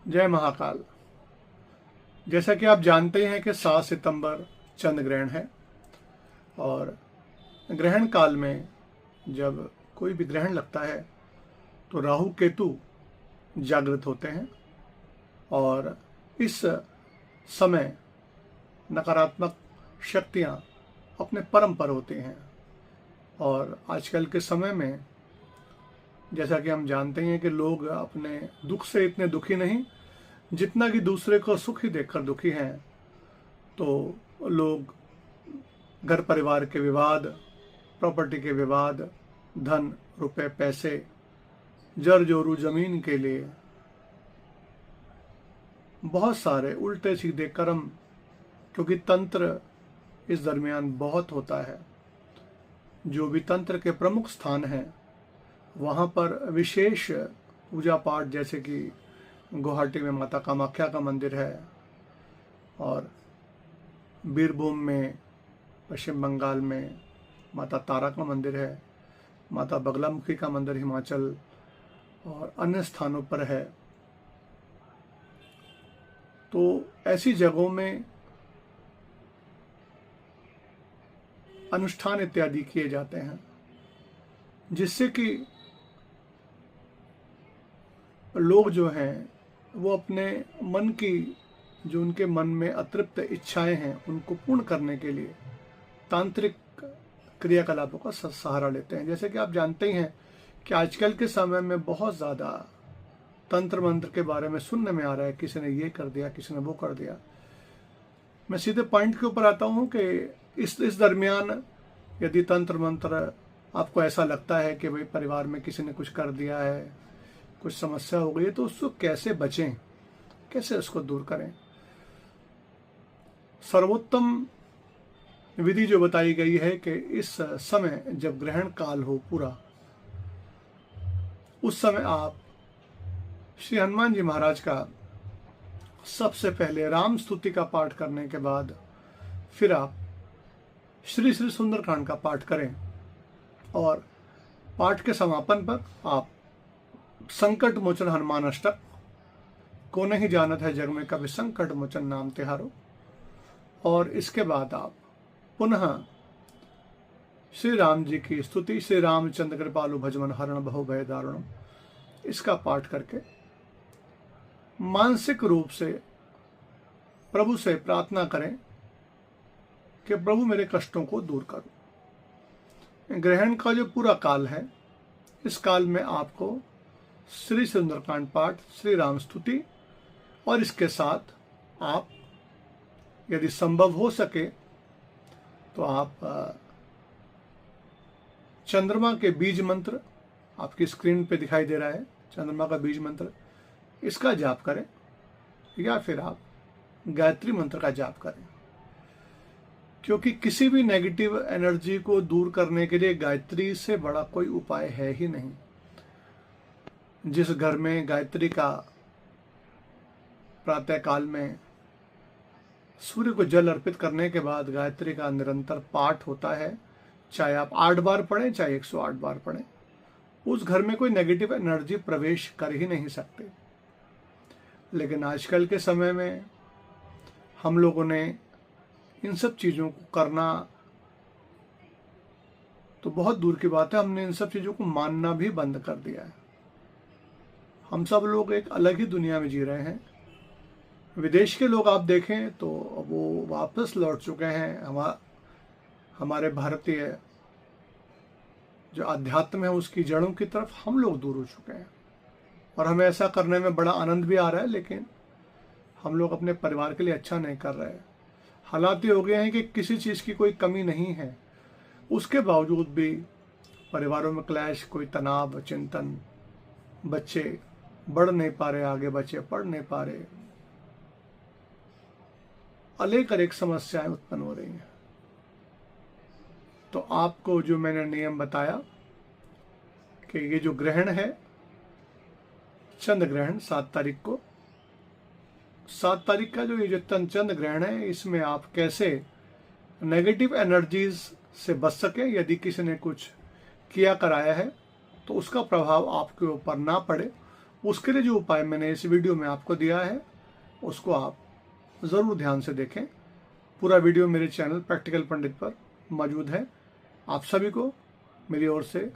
जय महाकाल। जैसा कि आप जानते हैं कि 7 सितंबर चंद्र ग्रहण है और ग्रहण काल में जब कोई भी ग्रहण लगता है तो राहु केतु जागृत होते हैं और इस समय नकारात्मक शक्तियां अपने परम पर होती हैं। और आजकल के समय में जैसा कि हम जानते हैं कि लोग अपने दुख से इतने दुखी नहीं जितना कि दूसरे को सुखी देखकर दुखी हैं। तो लोग घर परिवार के विवाद, प्रॉपर्टी के विवाद, धन रुपए पैसे, जर जोरू जमीन के लिए बहुत सारे उल्टे सीधे कर्म, क्योंकि तंत्र इस दरमियान बहुत होता है। जो भी तंत्र के प्रमुख स्थान हैं वहाँ पर विशेष पूजा पाठ, जैसे कि गुवाहाटी में माता कामाख्या का मंदिर है और बीरभूम में, पश्चिम बंगाल में माता तारा का मंदिर है, माता बगलामुखी का मंदिर हिमाचल और अन्य स्थानों पर है। तो ऐसी जगहों में अनुष्ठान इत्यादि किए जाते हैं जिससे कि लोग जो हैं वो अपने मन की, जो उनके मन में अतृप्त इच्छाएं हैं उनको पूर्ण करने के लिए तांत्रिक क्रियाकलापों का सहारा लेते हैं। जैसे कि आप जानते ही हैं कि आजकल के समय में बहुत ज़्यादा तंत्र मंत्र के बारे में सुनने में आ रहा है, किसी ने ये कर दिया, किसी ने वो कर दिया। मैं सीधे पॉइंट के ऊपर आता हूँ कि इस दरमियान यदि तंत्र मंत्र आपको ऐसा लगता है कि भाई परिवार में किसी ने कुछ कर दिया है, कुछ समस्या हो गई है, तो उसको कैसे बचें, कैसे उसको दूर करें। सर्वोत्तम विधि जो बताई गई है कि इस समय जब ग्रहण काल हो पूरा, उस समय आप श्री हनुमान जी महाराज का सबसे पहले राम स्तुति का पाठ करने के बाद फिर आप श्री श्री सुंदरकांड का पाठ करें और पाठ के समापन पर आप संकट मोचन हनुमान अष्टक, को नहीं जानत है जग में कभी संकट मोचन नाम तिहारो, और इसके बाद आप पुनः श्री राम जी की स्तुति, श्री रामचंद्र कृपालु भजमन हरण बहु भय दारुणम, इसका पाठ करके मानसिक रूप से प्रभु से प्रार्थना करें कि प्रभु मेरे कष्टों को दूर करो। ग्रहण का जो पूरा काल है, इस काल में आपको श्री सुंदरकांड पाठ, श्री राम स्तुति और इसके साथ आप यदि संभव हो सके तो आप चंद्रमा के बीज मंत्र, आपकी स्क्रीन पे दिखाई दे रहा है चंद्रमा का बीज मंत्र, इसका जाप करें या फिर आप गायत्री मंत्र का जाप करें। क्योंकि किसी भी नेगेटिव एनर्जी को दूर करने के लिए गायत्री से बड़ा कोई उपाय है ही नहीं। जिस घर में गायत्री का प्रातः काल में सूर्य को जल अर्पित करने के बाद गायत्री का निरंतर पाठ होता है, चाहे आप 8 बार पढ़ें चाहे 108 बार पढ़ें, उस घर में कोई नेगेटिव एनर्जी प्रवेश कर ही नहीं सकते। लेकिन आजकल के समय में हम लोगों ने इन सब चीज़ों को करना तो बहुत दूर की बात है, हमने इन सब चीज़ों को मानना भी बंद कर दिया है। हम सब लोग एक अलग ही दुनिया में जी रहे हैं। विदेश के लोग आप देखें तो वो वापस लौट चुके हैं। हमारे भारतीय जो अध्यात्म है उसकी जड़ों की तरफ हम लोग दूर हो चुके हैं और हमें ऐसा करने में बड़ा आनंद भी आ रहा है, लेकिन हम लोग अपने परिवार के लिए अच्छा नहीं कर रहे हैं। हालात ये हो गए हैं कि किसी चीज़ की कोई कमी नहीं है, उसके बावजूद भी परिवारों में क्लैश, कोई तनाव, चिंतन, बच्चे बढ़ नहीं पा रहे, आगे बच्चे पढ़ नहीं पा रहे, अनेक समस्याएं उत्पन्न हो रही हैं। तो आपको जो मैंने नियम बताया कि ये जो ग्रहण है, चंद्र ग्रहण 7 तारीख को, 7 तारीख का जो ये जो चंद्र ग्रहण है, इसमें आप कैसे नेगेटिव एनर्जीज से बच सके। यदि किसी ने कुछ किया कराया है तो उसका प्रभाव आपके ऊपर ना पड़े, उसके लिए जो उपाय मैंने इस वीडियो में आपको दिया है उसको आप ज़रूर ध्यान से देखें। पूरा वीडियो मेरे चैनल प्रैक्टिकल पंडित पर मौजूद है। आप सभी को मेरी ओर से